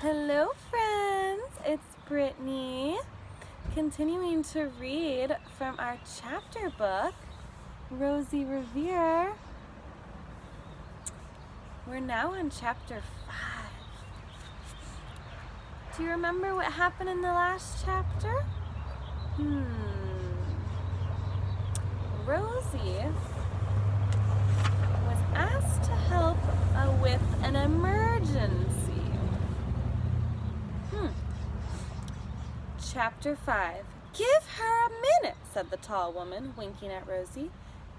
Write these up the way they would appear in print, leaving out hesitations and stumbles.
Hello friends, it's Brittany, continuing to read from our chapter book, Rosie Revere. We're now on chapter 5. Do you remember what happened in the last chapter? Rosie was asked to help with an emergency. Chapter 5. Give her a minute, said the tall woman, winking at Rosie.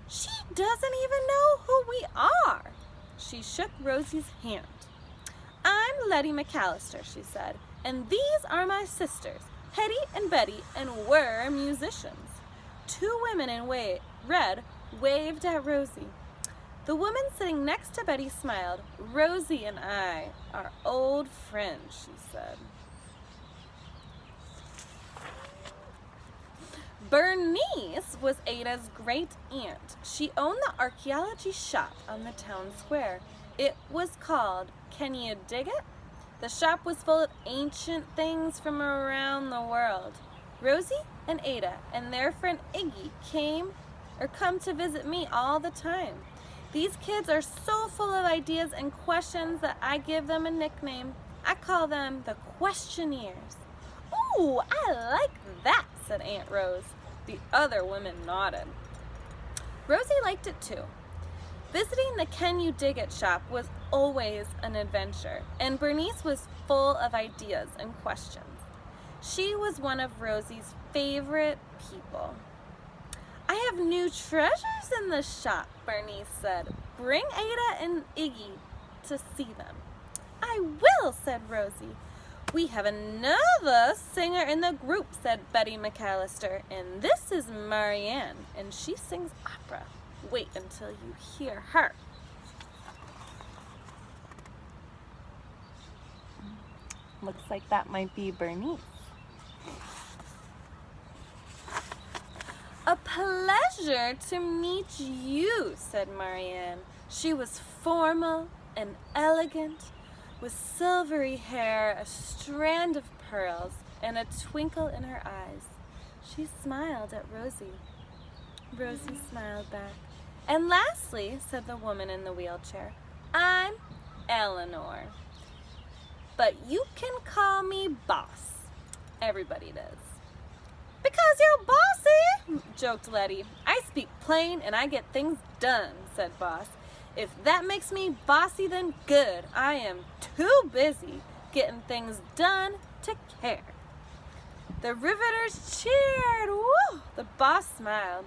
She doesn't even know who we are. She shook Rosie's hand. I'm Letty McAllister, she said, and these are my sisters, Hetty and Betty, and we're musicians. Two women in red waved at Rosie. The woman sitting next to Betty smiled. Rosie and I are old friends, she said. Bernice was Ada's great aunt. She owned the archaeology shop on the town square. It was called Can You Dig It? The shop was full of ancient things from around the world. Rosie and Ada and their friend Iggy come to visit me all the time. These kids are so full of ideas and questions that I give them a nickname. I call them the questionnaires. Ooh, I like that, said Aunt Rose. The other women nodded. Rosie liked it too. Visiting the Can You Dig It shop was always an adventure, and Bernice was full of ideas and questions. She was one of Rosie's favorite people. I have new treasures in the shop, Bernice said. Bring Ada and Iggy to see them. I will, said Rosie. We have another singer in the group, said Betty McAllister, and this is Marianne, and she sings opera. Wait until you hear her. Looks like that might be Bernice. A pleasure to meet you, said Marianne. She was formal and elegant, with silvery hair, a strand of pearls, and a twinkle in her eyes. She smiled at Rosie. Rosie smiled back. And lastly, said the woman in the wheelchair, I'm Eleanor. But you can call me Boss. Everybody does. Because you're bossy, joked Letty. I speak plain and I get things done, said Boss. If that makes me bossy, then good. I am too busy getting things done to care. The Riveters cheered. Woo! The boss smiled.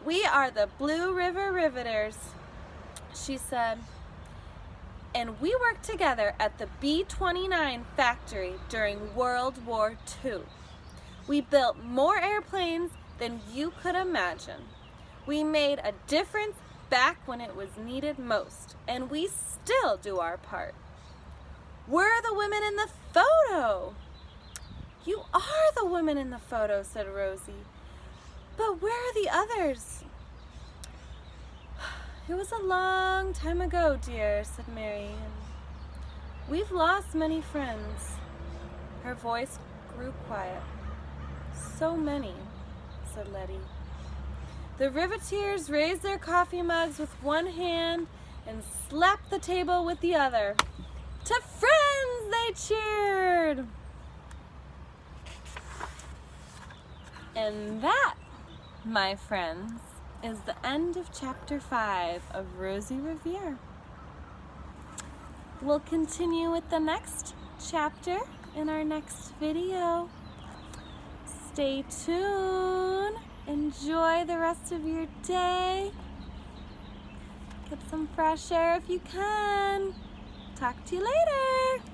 We are the Blue River Riveters, she said. And we worked together at the B-29 factory during World War II. We built more airplanes than you could imagine. We made a difference back when it was needed most, and we still do our part. We're the women in the photo. You are the women in the photo, said Rosie. But where are the others? It was a long time ago, dear, said Marianne. We've lost many friends. Her voice grew quiet. So many, said Letty. The Riveters raised their coffee mugs with one hand and slapped the table with the other. To friends, they cheered. And that, my friends, is the end of chapter 5 of Rosie Revere. We'll continue with the next chapter in our next video. Stay tuned. Enjoy the rest of your day. Get some fresh air if you can. Talk to you later.